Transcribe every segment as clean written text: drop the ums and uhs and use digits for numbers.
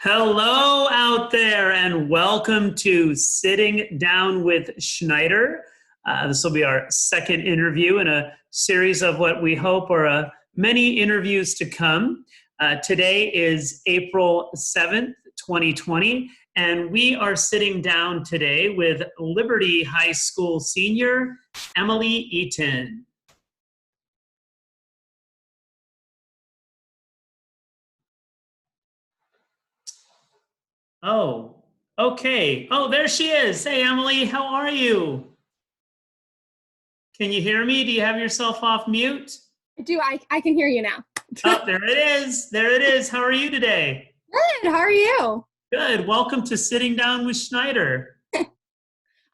Hello out there, and welcome to Sitting Down with Schneider. This will be our second interview in a series of what we hope are many interviews to come. Today is April 7th, 2020, and we are sitting down today with Liberty High School senior Emily Eaton. Oh, okay. Oh, there she is. Hey, Emily, how are you? Can you hear me? Do you have yourself off mute? I can hear you now. Oh, there it is. There it is. How are you today? Good. How are you? Good. Welcome to Sitting Down with Schneider.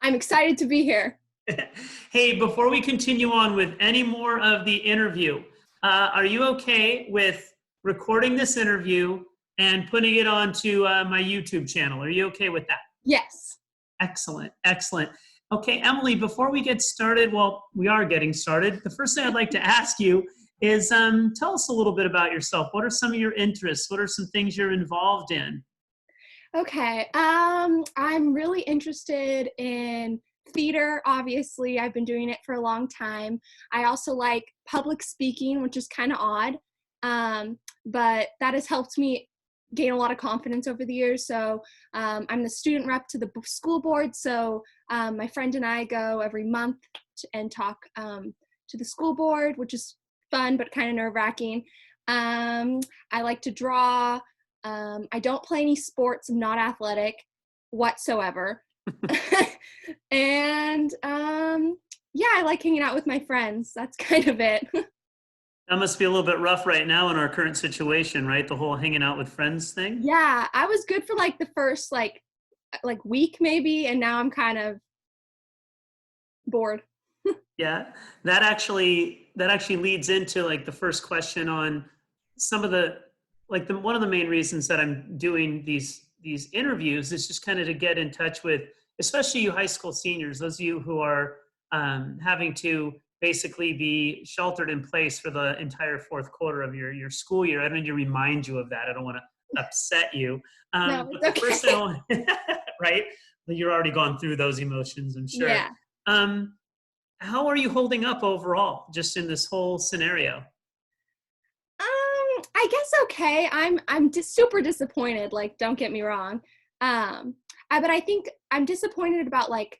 I'm excited to be here. Hey, before we continue on with any more of the interview, are you okay with recording this interview and putting it onto my YouTube channel? Are you okay with that? Yes. Excellent, excellent. Okay, Emily, before we get started, well, we are getting started. The first thing I'd like to ask you is tell us a little bit about yourself. What are some of your interests? What are some things you're involved in? Okay. I'm really interested in theater. Obviously, I've been doing it for a long time. I also like public speaking, which is kind of odd, but that has helped me gain a lot of confidence over the years. So I'm the student rep to the school board. So my friend and I go every month and talk to the school board, which is fun but kind of nerve-wracking. I like to draw. I don't play any sports. I'm not athletic whatsoever. And yeah, I like hanging out with my friends. That's kind of it. That must be a little bit rough right now in our current situation, right? The whole hanging out with friends thing. Yeah, I was good for like the first week maybe, and now I'm kind of bored. Yeah, that actually leads into like the first question on some of the one of the main reasons that I'm doing these interviews is just kind of to get in touch with, especially you high school seniors, those of you who are having to basically be sheltered in place for the entire fourth quarter of your school year. I don't need to remind you of that. I don't want to upset you. No, But it's the first thing I okay. want, right? You're already gone through those emotions, I'm sure. Yeah. Um, how are you holding up overall, just in this whole scenario? I guess okay. I'm just super disappointed. Like, don't get me wrong. But I think I'm disappointed about like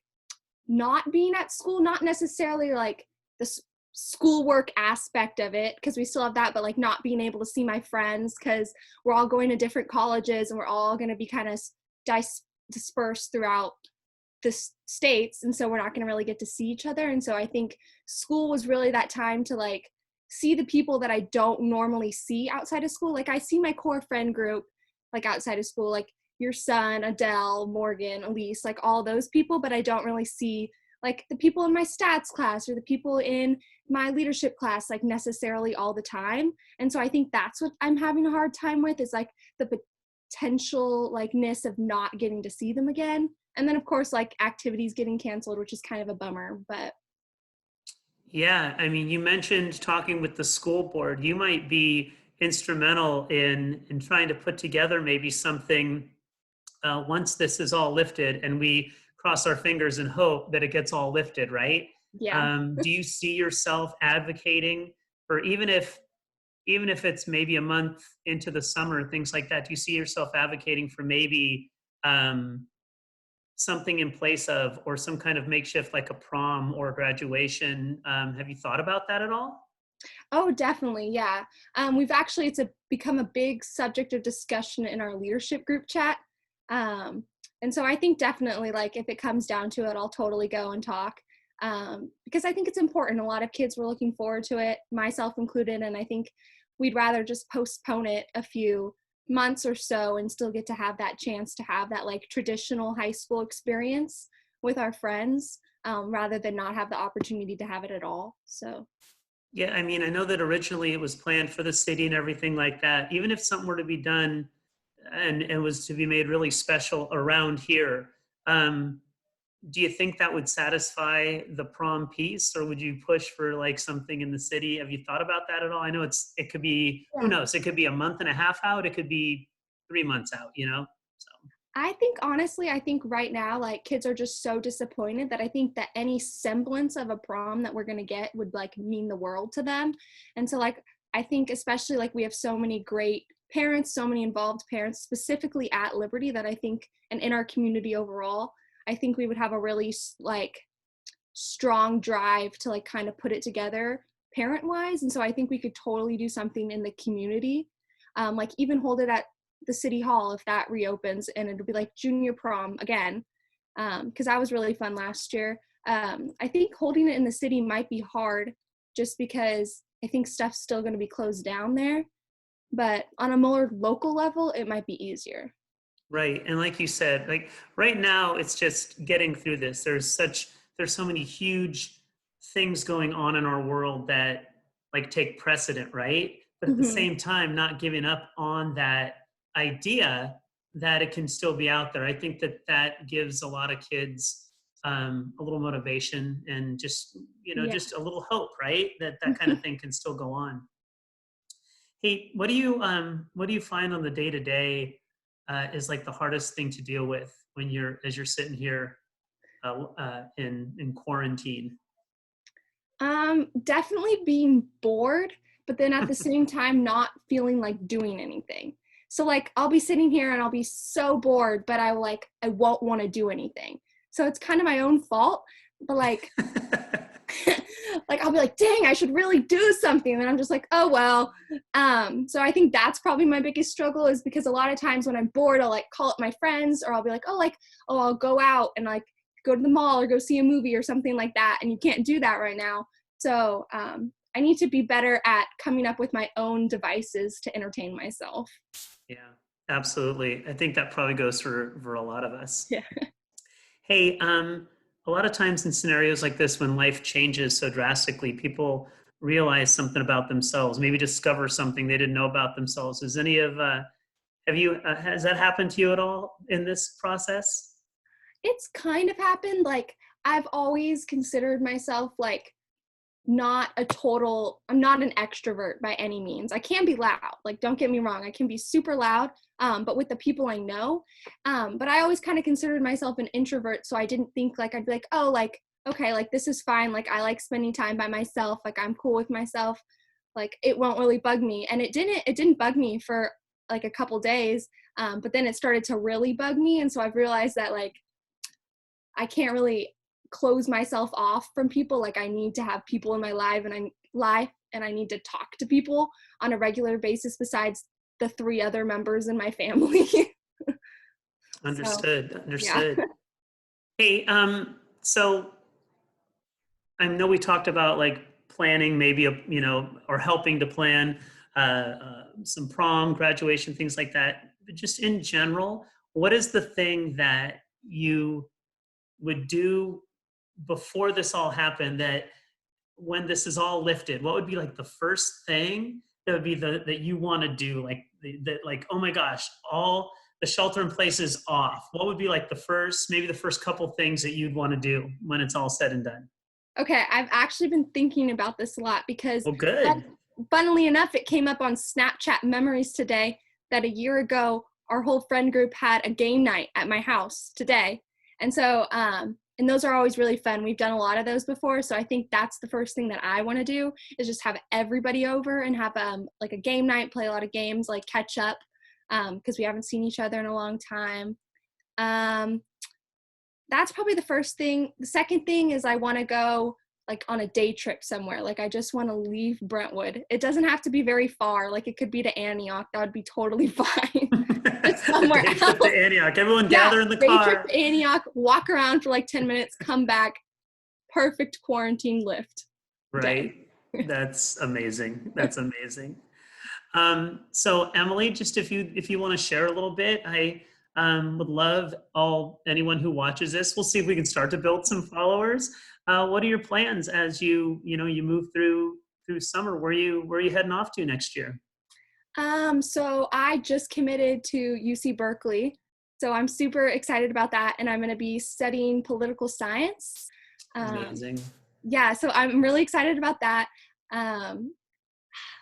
not being at school, not necessarily like the schoolwork aspect of it, because we still have that, but like not being able to see my friends because we're all going to different colleges and we're all going to be kind of dispersed throughout the states, and so we're not going to really get to see each other. And so I think school was really that time to like see the people that I don't normally see outside of school. Like I see my core friend group like outside of school, like your son, Adele, Morgan, Elise, like all those people, but I don't really see like the people in my stats class or the people in my leadership class like necessarily all the time. And so I think that's what I'm having a hard time with, is like the potential likeness of not getting to see them again. And then of course like activities getting canceled, which is kind of a bummer. But Yeah, I mean, you mentioned talking with the school board. You might be instrumental in trying to put together maybe something once this is all lifted, and we cross our fingers and hope that it gets all lifted, right? yeah. Do you see yourself advocating for, even if it's maybe a month into the summer, things like that? Do you see yourself advocating for maybe um, something in place of, or some kind of makeshift like a prom or graduation? Have you thought about that at all? Oh, definitely. Yeah. We've actually, become a big subject of discussion in our leadership group chat. Um, and so I think definitely like if it comes down to it, I'll totally go and talk. Because I think it's important. A lot of kids were looking forward to it, myself included. And I think we'd rather just postpone it a few months or so and still get to have that chance to have that like traditional high school experience with our friends, rather than not have the opportunity to have it at all. So Yeah, I mean, I know that originally it was planned for the city and everything like that. Even if something were to be done and was to be made really special around here, um, do you think that would satisfy the prom piece, or would you push for like something in the city? Have you thought about that at all? I know it could be, who yeah. knows? It could be a month and a half out. It could be 3 months out, you know? So. I think honestly, I think right now, like kids are just so disappointed that I think that any semblance of a prom that we're gonna get would like mean the world to them. And so like I think especially like we have so many great parents, so many involved parents specifically at Liberty that I think and in our community overall, I think we would have a really like strong drive to like kind of put it together parent wise. And so I think we could totally do something in the community, like even hold it at the city hall if that reopens, and it'll be like junior prom again, because that was really fun last year. I think holding it in the city might be hard just because I think stuff's still going to be closed down there, but on a more local level it might be easier. Right. And like you said, like right now it's just getting through this. There's so many huge things going on in our world that like take precedent, right? But at the Hmm. same time, not giving up on that idea that it can still be out there. I think that that gives a lot of kids a little motivation and just, Yeah. just a little hope, right? That that kind of thing can still go on. Hey, what do you find on the day to day is like the hardest thing to deal with when as you're sitting here in quarantine? Definitely being bored, but then at the same time not feeling like doing anything. So like I'll be sitting here and I'll be so bored, but I won't want to do anything. So it's kind of my own fault, but like like I'll be like, dang, I should really do something. And I'm just like, oh well. So I think that's probably my biggest struggle is because a lot of times when I'm bored, I'll like call up my friends or I'll be like, oh, I'll go out and like go to the mall or go see a movie or something like that. And you can't do that right now. So I need to be better at coming up with my own devices to entertain myself. Yeah, absolutely. I think that probably goes for a lot of us. Yeah. Hey, a lot of times in scenarios like this, when life changes so drastically, people realize something about themselves, maybe discover something they didn't know about themselves. Has that happened to you at all in this process? It's kind of happened. Like I've always considered myself like I'm not an extrovert by any means. I can be loud, like don't get me wrong, I can be super loud, but with the people I know. But I always kind of considered myself an introvert, so I didn't think like I'd be like, oh, like okay, like this is fine, like I like spending time by myself, like I'm cool with myself, like it won't really bug me. And it didn't bug me for like a couple days, but then it started to really bug me, and so I've realized that like I can't really close myself off from people. Like I need to have people in my life and I need to talk to people on a regular basis besides the three other members in my family. So, Understood. yeah. Understood. Hey, so I know we talked about like planning, maybe or helping to plan some prom, graduation, things like that. But just in general, what is the thing that you would do before this all happened that when this is all lifted, what would be like the first thing that would be that you want to do? Like that, like, oh my gosh, all the shelter in place is off. What would be like maybe the first couple things that you'd want to do when it's all said and done? Okay, I've actually been thinking about this a lot because Well, good. funnily enough, it came up on Snapchat memories today that a year ago, our whole friend group had a game night at my house today. And so, and those are always really fun. We've done a lot of those before. So I think that's the first thing that I want to do is just have everybody over and have like a game night, play a lot of games, like catch up because we haven't seen each other in a long time. Um, that's probably the first thing. The second thing is I want to go like on a day trip somewhere. Like I just want to leave Brentwood. It doesn't have to be very far. Like it could be to Antioch. That would be totally fine. Just A somewhere day trip else. to Antioch. Everyone Yeah, gather in the day trip car. to Antioch, walk around for like 10 minutes, come back. Perfect quarantine lift day. Right. That's amazing. That's amazing. So Emily, just if you want to share a little bit, I would love anyone who watches this. We'll see if we can start to build some followers. What are your plans as you move through summer? Where are you heading off to next year? So I just committed to UC Berkeley. So I'm super excited about that. And I'm going to be studying political science. Um, Amazing. yeah, so I'm really excited about that. Um,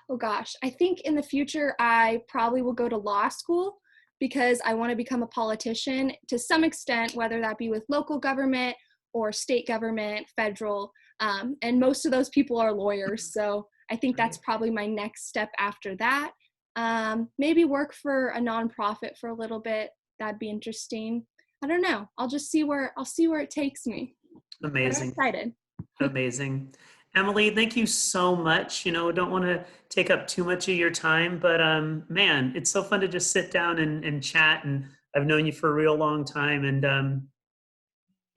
oh gosh, I think in the future I probably will go to law school because I want to become a politician to some extent, whether that be with local government or state government, federal, and most of those people are lawyers. So I think that's probably my next step after that. Maybe work for a nonprofit for a little bit. That'd be interesting. I don't know. I'll see where it takes me. Amazing. But I'm excited. Amazing. Emily, thank you so much. Don't want to take up too much of your time, but man, it's so fun to just sit down and chat. And I've known you for a real long time. And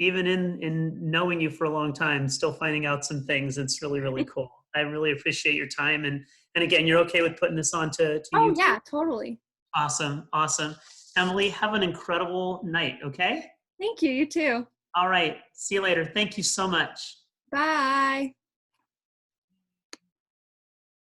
even in knowing you for a long time, still finding out some things, it's really, really cool. I really appreciate your time. And again, you're okay with putting this on to Oh, YouTube? yeah, totally. Awesome. Awesome. Emily, have an incredible night. Okay. Thank you. You too. All right. See you later. Thank you so much. Bye.